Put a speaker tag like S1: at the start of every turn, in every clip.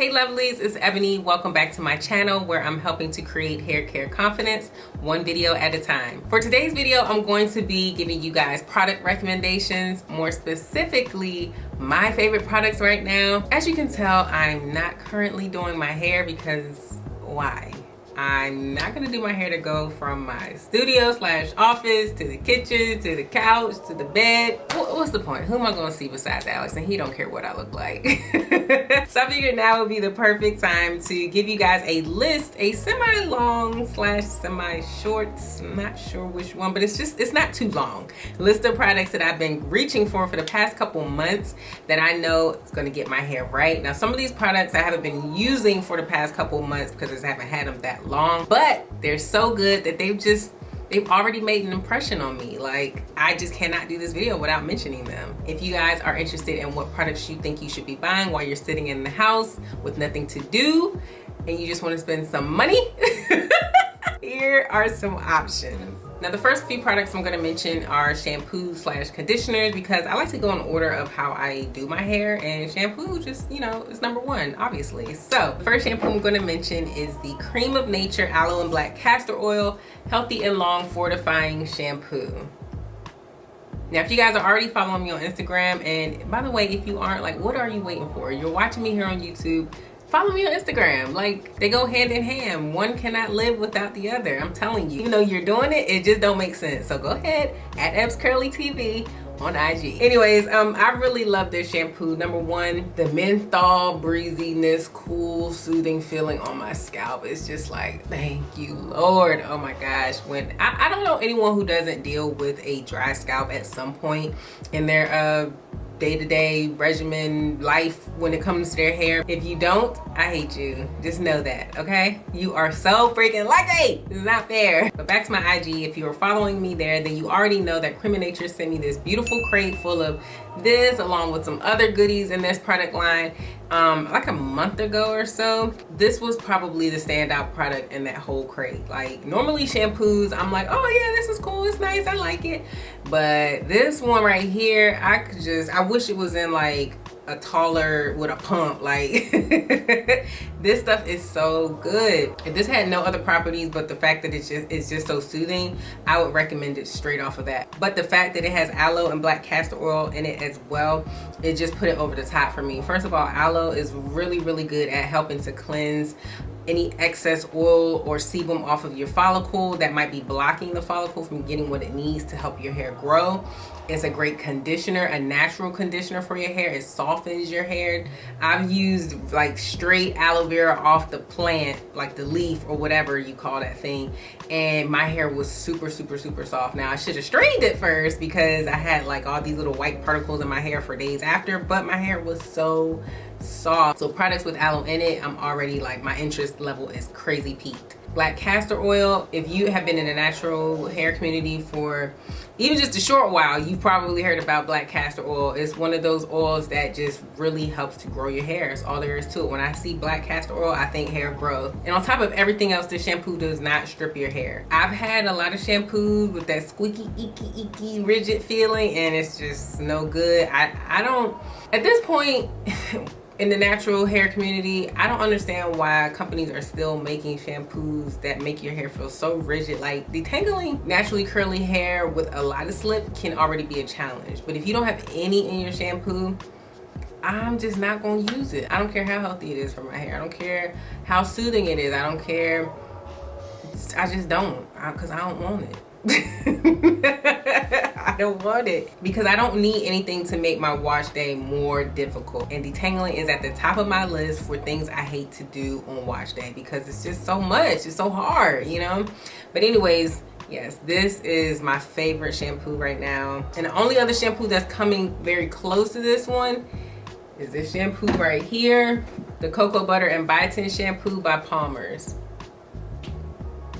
S1: Hey lovelies, it's Ebony. Welcome back to my channel where I'm helping to create hair care confidence one video at a time. For today's video, I'm going to be giving you guys product recommendations, more specifically my favorite products right now. As you can tell, I'm not currently doing my hair because why? I'm not gonna do my hair to go from my studio / office to the kitchen to the couch to the bed. What's the point? Who am I gonna see besides Alex? And he don't care what I look like. So I figured now would be the perfect time to give you guys a list, a semi-long / semi-short, I'm not sure which one, but it's not too long. List of products that I've been reaching for the past couple months that I know is gonna get my hair right. Now some of these products I haven't been using for the past couple months because I just haven't had them that long, but they're so good that they've already made an impression on me. Like, I just cannot do this video without mentioning them. If you guys are interested in what products you think you should be buying while you're sitting in the house with nothing to do and you just want to spend some money, here are some options. Now the first few products I'm going to mention are shampoo / conditioners because I like to go in order of how I do my hair, and shampoo just, you know, is number one, obviously. So the first shampoo I'm going to mention is the Cream of Nature Aloe and Black Castor Oil Healthy and Long Fortifying Shampoo. Now, if you guys are already following me on Instagram, and by the way, if you aren't, like, what are you waiting for? You're watching me here on YouTube. Follow me on Instagram. Like, they go hand in hand. One cannot live without the other. I'm telling you. Even though you're doing it, it just don't make sense. So go ahead, at EbsCurlyTV on IG. Anyways, I really love this shampoo. Number one, the menthol breeziness, cool, soothing feeling on my scalp. It's just like, thank you, Lord. Oh my gosh. When I don't know anyone who doesn't deal with a dry scalp at some point in their day-to-day regimen life when it comes to their hair. If you don't, I hate you. Just know that, okay? You are so freaking lucky. This is not fair. But back to my IG, if you are following me there, then you already know that Cream of Nature sent me this beautiful crate full of this along with some other goodies in this product line like a month ago or so. This was probably the standout product in that whole crate. Like, normally shampoos, I'm like, oh yeah, this is cool, it's nice, I like it. But this one right here, I wish it was in like a taller with a pump. Like, this stuff is so good. If this had no other properties but the fact that it's just so soothing, I would recommend it straight off of that. But the fact that it has aloe and black castor oil in it as well, it just put it over the top for me. First of all, aloe is really good at helping to cleanse any excess oil or sebum off of your follicle that might be blocking the follicle from getting what it needs to help your hair grow. It's a great conditioner, a natural conditioner for your hair. It softens your hair. I've used like straight aloe vera off the plant, like the leaf or whatever you call that thing, and my hair was super soft. Now I should have straightened it first because I had like all these little white particles in my hair for days after, but my hair was so soft. So products with aloe in it, I'm already like, my interest level is crazy peaked. Black castor oil, if you have been in the natural hair community for even just a short while, you've probably heard about black castor oil. It's one of those oils that just really helps to grow your hair. It's all there is to it. When I see black castor oil, I think hair growth. And on top of everything else, this shampoo does not strip your hair. I've had a lot of shampoos with that squeaky, icky, rigid feeling, and it's just no good. I don't, at this point, in the natural hair community, I don't understand why companies are still making shampoos that make your hair feel so rigid. Like, detangling naturally curly hair with a lot of slip can already be a challenge. But if you don't have any in your shampoo, I'm just not going to use it. I don't care how healthy it is for my hair. I don't care how soothing it is. I don't care. I just don't, because I don't want it. I don't want it because I don't need anything to make my wash day more difficult, and detangling is at the top of my list for things I hate to do on wash day because it's just so much, it's so hard, you know. But anyways, yes, this is my favorite shampoo right now, and the only other shampoo that's coming very close to this one is this shampoo right here, the Cocoa Butter and Biotin shampoo by Palmer's.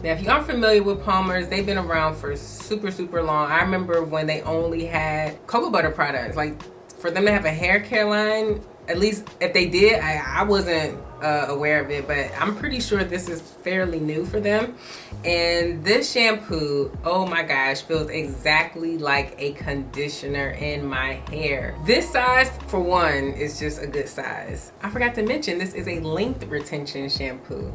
S1: Now, if you aren't familiar with Palmer's, they've been around for super long. I remember when they only had cocoa butter products. Like, for them to have a hair care line, at least if they did, I wasn't aware of it, but I'm pretty sure this is fairly new for them. And this shampoo, oh my gosh, feels exactly like a conditioner in my hair. This size, for one, is just a good size. I forgot to mention, this is a length retention shampoo.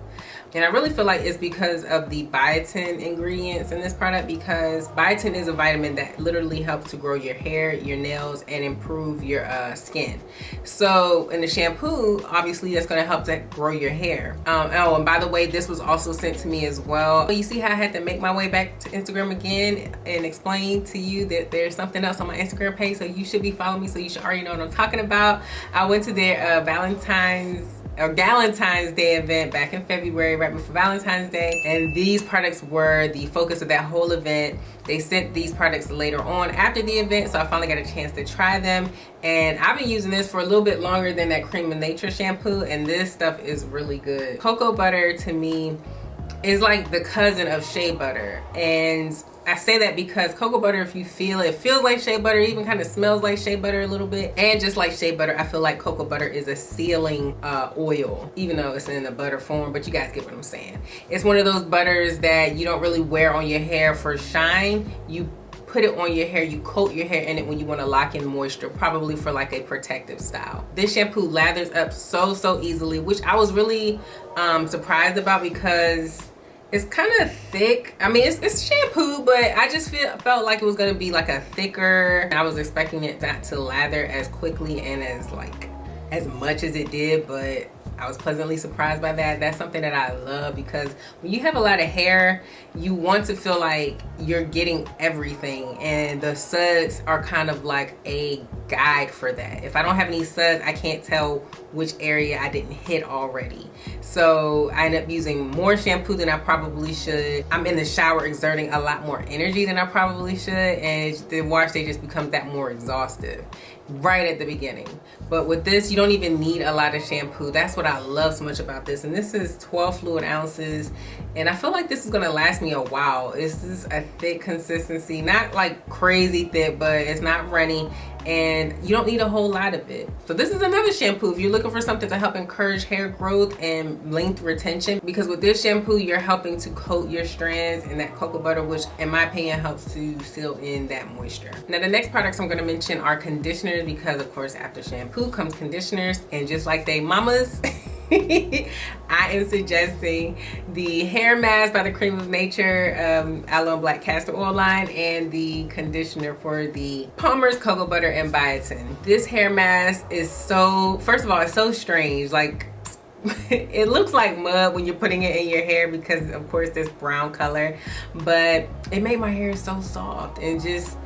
S1: And I really feel like it's because of the biotin ingredients in this product, because biotin is a vitamin that literally helps to grow your hair, your nails, and improve your skin. So in the shampoo, obviously that's going to help to grow your hair. Oh, and by the way, this was also sent to me as well. You see how I had to make my way back to Instagram again and explain to you that there's something else on my Instagram page, so you should be following me, so you should already know what I'm talking about. I went to their Galentine's Day event back in February, right before Valentine's Day, and these products were the focus of that whole event. They sent these products later on after the event, so I finally got a chance to try them, and I've been using this for a little bit longer than that Cream of Nature shampoo, and this stuff is really good. Cocoa butter to me is like the cousin of shea butter, and I say that because cocoa butter, if you feel it, feels like shea butter, even kind of smells like shea butter a little bit. And just like shea butter, I feel like cocoa butter is a sealing oil, even though it's in a butter form, but you guys get what I'm saying. It's one of those butters that you don't really wear on your hair for shine. You put it on your hair, you coat your hair in it when you want to lock in moisture, probably for like a protective style. This shampoo lathers up so easily, which I was really surprised about, because it's kind of thick. I mean, it's shampoo, but I just felt like it was gonna be like a thicker. I was expecting it not to lather as quickly and as much as it did, but I was pleasantly surprised by that. That's something that I love, because when you have a lot of hair, you want to feel like you're getting everything, and the suds are kind of like a guide for that. If I don't have any suds, I can't tell which area I didn't hit already. So I end up using more shampoo than I probably should. I'm in the shower exerting a lot more energy than I probably should, and the wash day just becomes that more exhaustive right at the beginning. But with this, you don't even need a lot of shampoo. That's what I love so much about this. And this is 12 fluid ounces, and I feel like this is gonna last me a while. This is a thick consistency, not like crazy thick, but it's not runny, and you don't need a whole lot of it. So this is another shampoo if you're looking for something to help encourage hair growth and length retention, because with this shampoo, you're helping to coat your strands in that cocoa butter, which in my opinion helps to seal in that moisture. Now the next products I'm gonna mention are conditioners, because of course after shampoo comes conditioners, and just like they mamas, I am suggesting the hair mask by the Cream of Nature Aloe and Black Castor Oil line, and the conditioner for the Palmer's Cocoa Butter and Biotin. This hair mask is so, first of all, it's so strange. Like, it looks like mud when you're putting it in your hair, because of course this brown color, but it made my hair so soft and just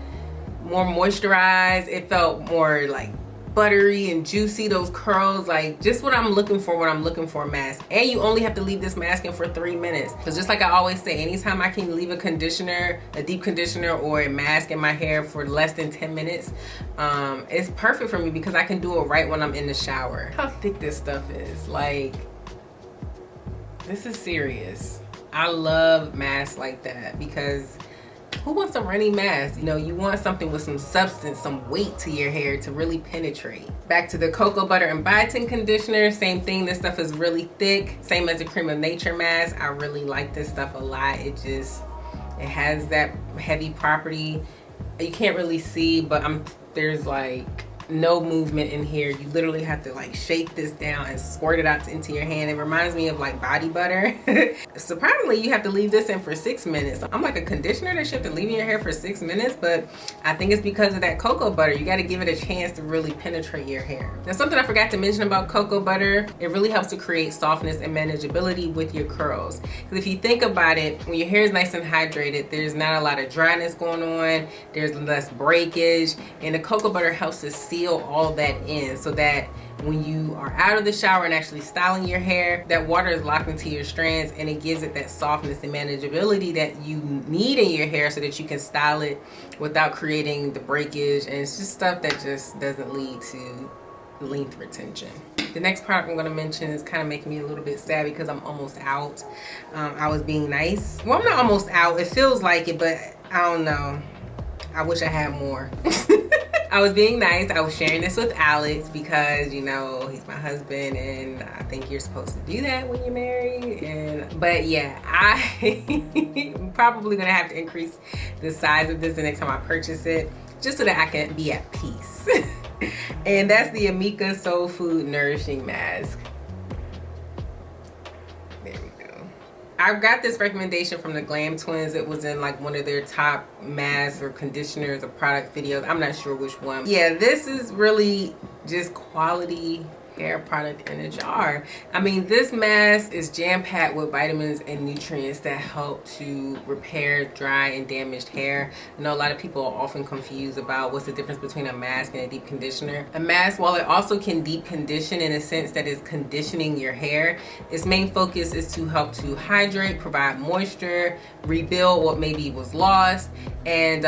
S1: more moisturized. It felt more like buttery and juicy, those curls, like just what I'm looking for when I'm looking for a mask. And you only have to leave this mask in for 3 minutes, because just like I always say, anytime I can leave a conditioner, a deep conditioner or a mask in my hair for less than 10 minutes, it's perfect for me, because I can do it right when I'm in the shower. How thick this stuff is, like, this is serious. I love masks like that, because who wants a runny mask? You know, you want something with some substance, some weight to your hair to really penetrate. Back to the cocoa butter and biotin conditioner, same thing. This stuff is really thick, same as the Cream of Nature mask. I really like this stuff a lot. It has that heavy property. You can't really see, but there's like no movement in here. You literally have to like shake this down and squirt it out into your hand. It reminds me of like body butter. Surprisingly, you have to leave this in for 6 minutes. I'm like, a conditioner that you have to leave in your hair for 6 minutes, but I think it's because of that cocoa butter. You got to give it a chance to really penetrate your hair. Now, something I forgot to mention about cocoa butter, it really helps to create softness and manageability with your curls. Because if you think about it, when your hair is nice and hydrated, there's not a lot of dryness going on, there's less breakage, and the cocoa butter helps to seal all of that in, so that when you are out of the shower and actually styling your hair, that water is locked into your strands, and it gives it that softness and manageability that you need in your hair, so that you can style it without creating the breakage, and it's just stuff that just doesn't lead to length retention. The next product I'm going to mention is kind of making me a little bit sad, because I'm almost out. I was being nice. Well, I'm not almost out. It feels like it, but I don't know. I wish I had more. I was being nice. I was sharing this with Alex because, you know, he's my husband and I think you're supposed to do that when you're married. But yeah, I'm probably gonna have to increase the size of this the next time I purchase it, just so that I can be at peace. And that's the Amika Soul Food Nourishing Mask. There we go. I got this recommendation from the Glam Twins. It was in like one of their top masks or conditioners or product videos. I'm not sure which one. Yeah, this is really just quality hair product in a jar. I mean, this mask is jam-packed with vitamins and nutrients that help to repair dry and damaged hair. I know a lot of people are often confused about what's the difference between a mask and a deep conditioner. A mask, while it also can deep condition in a sense that it's conditioning your hair, its main focus is to help to hydrate, provide moisture, rebuild what maybe was lost, and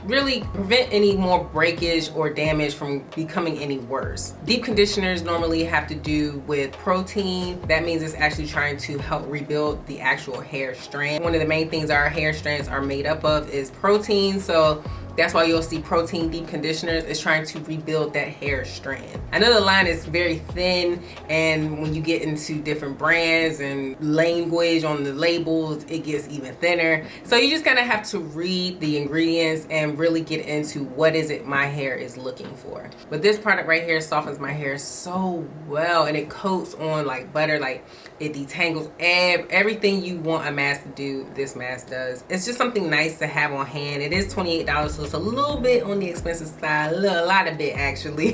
S1: really prevent any more breakage or damage from becoming any worse. Deep conditioners normally have to do with protein. That means it's actually trying to help rebuild the actual hair strand. One of the main things our hair strands are made up of is protein, so that's why you'll see protein deep conditioners is trying to rebuild that hair strand. I know the line is very thin, and when you get into different brands and language on the labels, it gets even thinner. So you just kind of have to read the ingredients and really get into what is it my hair is looking for. But this product right here softens my hair so well, and it coats on like butter. Like, it detangles everything you want a mask to do. This mask does. It's just something nice to have on hand. It is $28, so it's a little bit on the expensive side, a lot of bit actually.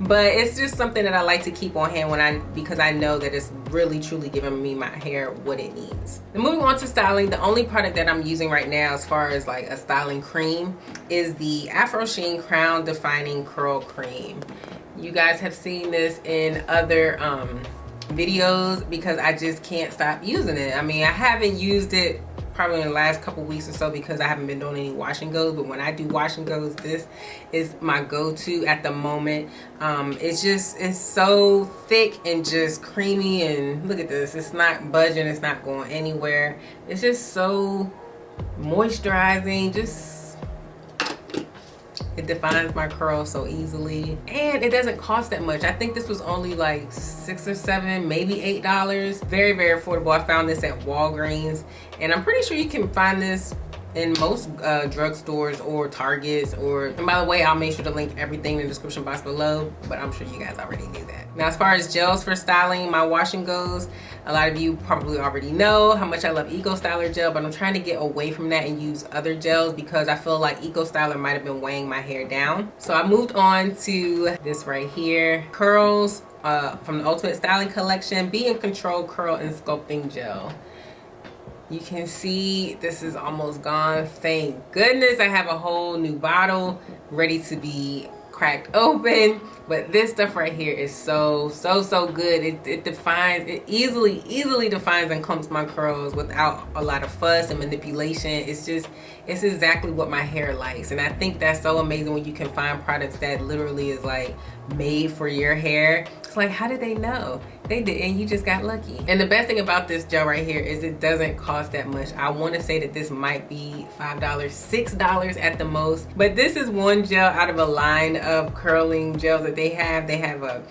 S1: But it's just something that I like to keep on hand because I know that it's really truly giving me my hair what it needs. And moving on to styling, the only product that I'm using right now as far as like a styling cream is the Afro Sheen Crown Defining Curl Cream. You guys have seen this in other videos because I just can't stop using it. I mean, I haven't used it probably in the last couple weeks or so because I haven't been doing any wash and goes, but when I do wash and goes, this is my go-to at the moment. It's so thick and just creamy, and look at this, it's not budging, it's not going anywhere. It's just so moisturizing, it defines my curls so easily, and it doesn't cost that much. I think this was only like $6 or $7, maybe $8. Very, very affordable. I found this at Walgreens, and I'm pretty sure you can find this in most drugstores or Targets, and by the way, I'll make sure to link everything in the description box below, but I'm sure you guys already knew that. Now, as far as gels for styling my wash and goes, a lot of you probably already know how much I love Eco Styler gel, but I'm trying to get away from that and use other gels because I feel like Eco Styler might have been weighing my hair down. So I moved on to this right here, Curls from the Ultimate Styling Collection, Be in Control Curl and Sculpting Gel. You can see this is almost gone. Thank goodness I have a whole new bottle ready to be cracked open. But this stuff right here is so good. It easily defines and clumps my curls without a lot of fuss and manipulation. It's exactly what my hair likes, and I think that's so amazing when you can find products that literally is like made for your hair. It's like, how did they know? They did, and you just got lucky. And the best thing about this gel right here is it doesn't cost that much. I want to say that this might be $5, $6 at the most, but this is one gel out of a line of curling gels that they have. They have a,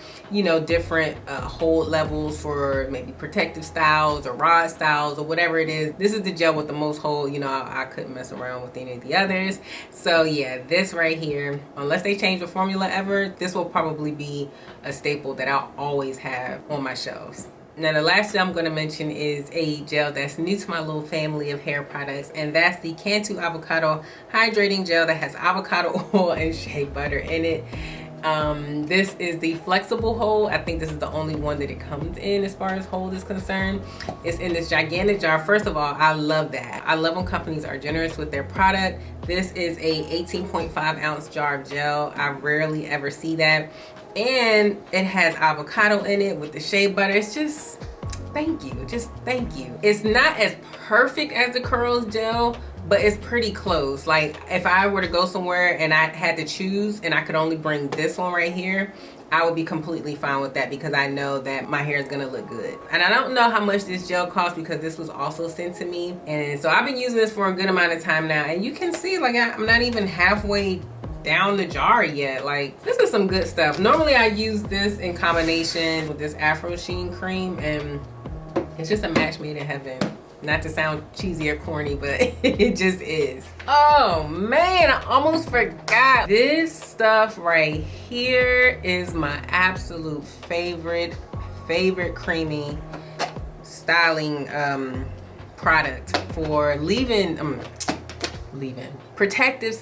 S1: different hold levels for maybe protective styles or rod styles or whatever it is. This is the gel with the most hold. I couldn't mess around with any of the others. So yeah, this right here, unless they change the formula ever, this will probably be a staple that I'll always have on my shelves. Now, the last gel I'm going to mention is a gel that's new to my little family of hair products, and that's the Cantu Avocado Hydrating Gel that has avocado oil and shea butter in it. This is the flexible hold. I think this is the only one that it comes in as far as hold is concerned. It's in this gigantic jar. First of all, I love that. I love when companies are generous with their product. This is a 18.5 ounce jar of gel. I rarely ever see that. And it has avocado in it with the shea butter. It's just, thank you. Just thank you. It's not as perfect as the Curls gel, but it's pretty close. Like, if I were to go somewhere and I had to choose and I could only bring this one right here, I would be completely fine with that because I know that my hair is gonna look good. And I don't know how much this gel costs because this was also sent to me. And so I've been using this for a good amount of time now. And you can see, like, I'm not even halfway down the jar yet. Like, this is some good stuff. Normally I use this in combination with this Afro Sheen cream, and it's just a match made in heaven. Not to sound cheesy or corny, but it just is. Oh man, I almost forgot. This stuff right here is my absolute favorite creamy styling product for protective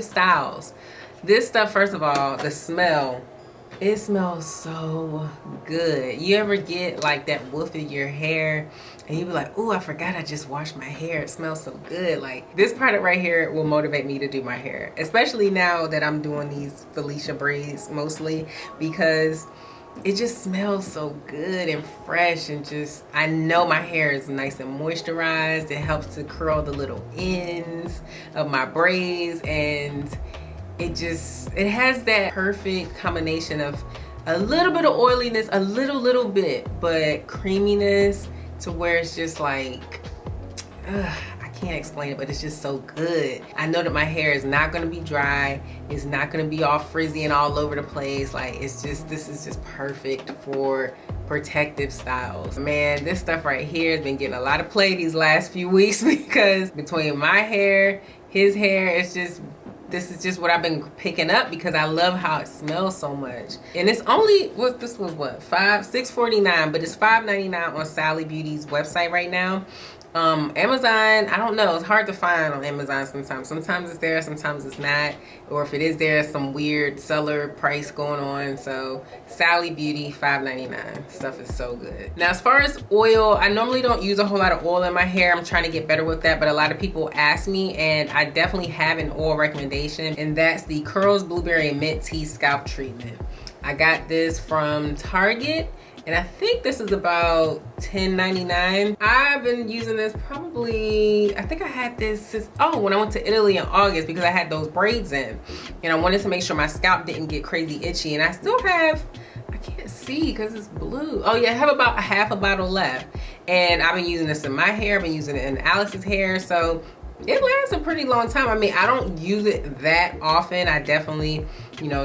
S1: styles. This stuff, first of all, the smell, it smells so good. You ever get like that whiff in your hair and you be like, oh, I forgot I just washed my hair, it smells so good. Like, this product right here will motivate me to do my hair, especially now that I'm doing these Felicia braids mostly, because it just smells so good and fresh, and just, I know my hair is nice and moisturized. It helps to curl the little ends of my braids, and it has that perfect combination of a little bit of oiliness, a little bit, but creaminess, to where it's just like, I can't explain it, but it's just so good. I know that my hair is not gonna be dry. It's not gonna be all frizzy and all over the place. Like, this is just perfect for protective styles. Man, this stuff right here has been getting a lot of play these last few weeks, because between my hair, his hair, this is just what I've been picking up, because I love how it smells so much. And it's only, this was what, $6.49, but it's $5.99 on Sally Beauty's website right now. Amazon, I don't know, it's hard to find on Amazon sometimes. Sometimes it's there, sometimes it's not. Or if it is there, some weird seller price going on. So Sally Beauty, $5.99. Stuff is so good. Now, as far as oil, I normally don't use a whole lot of oil in my hair. I'm trying to get better with that, but a lot of people ask me, and I definitely have an oil recommendation, and that's the Curls Blueberry and Mint Tea Scalp Treatment. I got this from Target, and I think this is about $10.99. I've been using this probably, I think I had this since, when I went to Italy in August, because I had those braids in. And I wanted to make sure my scalp didn't get crazy itchy. And I still have, I can't see because it's blue. Oh yeah, I have about half a bottle left. And I've been using this in my hair, I've been using it in Alice's hair. So it lasts a pretty long time. I mean, I don't use it that often. I definitely,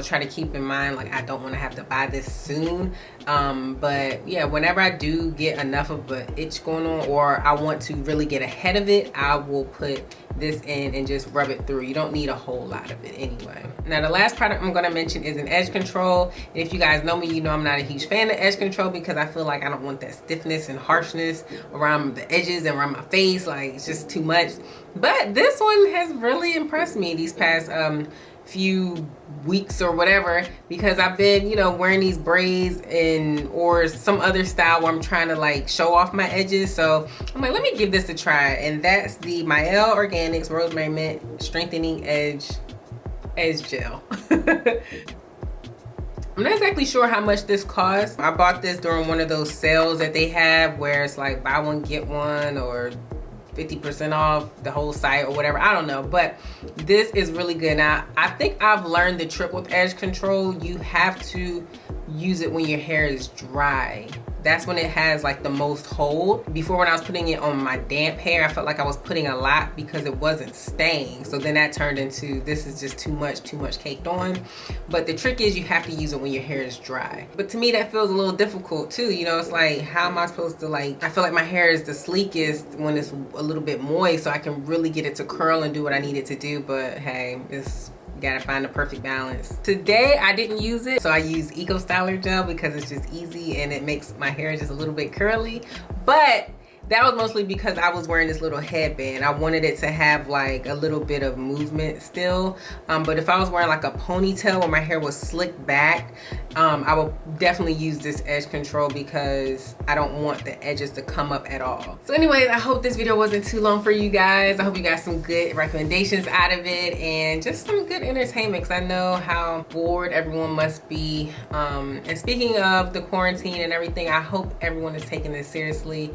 S1: try to keep in mind, like, I don't want to have to buy this soon. But yeah, whenever I do get enough of an itch going on, or I want to really get ahead of it, I will put this in and just rub it through. You don't need a whole lot of it anyway. Now, the last product I'm going to mention is an edge control. And if you guys know me, you know I'm not a huge fan of edge control, because I feel like I don't want that stiffness and harshness around the edges and around my face. Like, it's just too much. But this one has really impressed me these past few weeks or whatever, because I've been, wearing these braids or some other style where I'm trying to like show off my edges. So I'm like, let me give this a try. And that's the Mielle Organics Rosemary Mint Strengthening Edge Gel. I'm not exactly sure how much this costs. I bought this during one of those sales that they have where it's like buy one get one, or 50% off the whole site or whatever. I don't know, but this is really good. Now, I think I've learned the trick with edge control. You have to use it when your hair is dry. That's when it has like the most hold. Before, when I was putting it on my damp hair, I felt like I was putting a lot because it wasn't staying. So then that turned into, this is just too much caked on. But the trick is you have to use it when your hair is dry. But to me, that feels a little difficult too. It's like, how am I supposed to, like, I feel like my hair is the sleekest when it's a little bit moist, so I can really get it to curl and do what I need it to do. But hey, gotta find the perfect balance. Today I didn't use it, so I used Eco Styler gel because it's just easy and it makes my hair just a little bit curly. But that was mostly because I was wearing this little headband. I wanted it to have like a little bit of movement still. But if I was wearing like a ponytail where my hair was slicked back, I would definitely use this edge control because I don't want the edges to come up at all. So anyways, I hope this video wasn't too long for you guys. I hope you got some good recommendations out of it and just some good entertainment, because I know how bored everyone must be. And speaking of the quarantine and everything, I hope everyone is taking this seriously.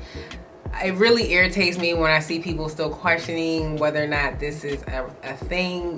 S1: It really irritates me when I see people still questioning whether or not this is a thing.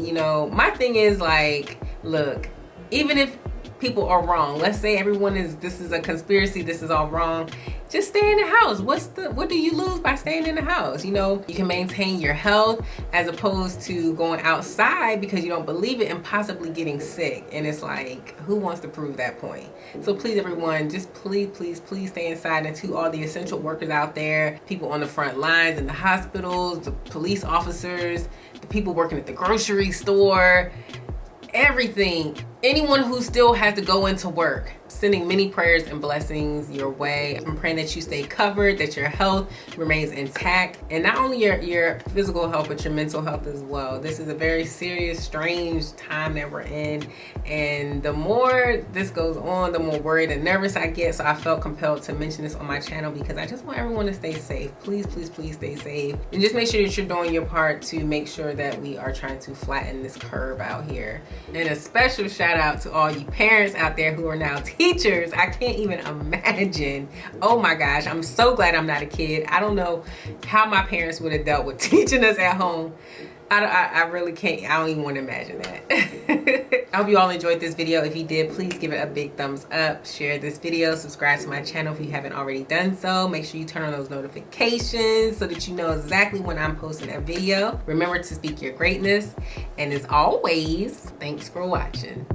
S1: My thing is like, look, even if people are wrong. Let's say this is a conspiracy, this is all wrong. Just stay in the house. What do you lose by staying in the house? You know, you can maintain your health as opposed to going outside because you don't believe it and possibly getting sick. And it's like, who wants to prove that point? So please, everyone, just please stay inside. And to all the essential workers out there, people on the front lines in the hospitals, the police officers, the people working at the grocery store, everything, anyone who still has to go into work, sending many prayers and blessings your way. I'm praying that you stay covered, that your health remains intact, and not only your physical health, but your mental health as well. This is a very serious, strange time that we're in, and the more this goes on, the more worried and nervous I get. So I felt compelled to mention this on my channel because I just want everyone to stay safe. Please stay safe, and just make sure that you're doing your part to make sure that we are trying to flatten this curve out here. And a special shout out to all you parents out there who are now teachers. I can't even imagine. Oh my gosh, I'm so glad I'm not a kid. I don't know how my parents would have dealt with teaching us at home. I really can't. I don't even want to imagine that. I hope you all enjoyed this video. If you did, please give it a big thumbs up. Share this video. Subscribe to my channel if you haven't already done so. Make sure you turn on those notifications so that you know exactly when I'm posting a video. Remember to speak your greatness. And as always, thanks for watching.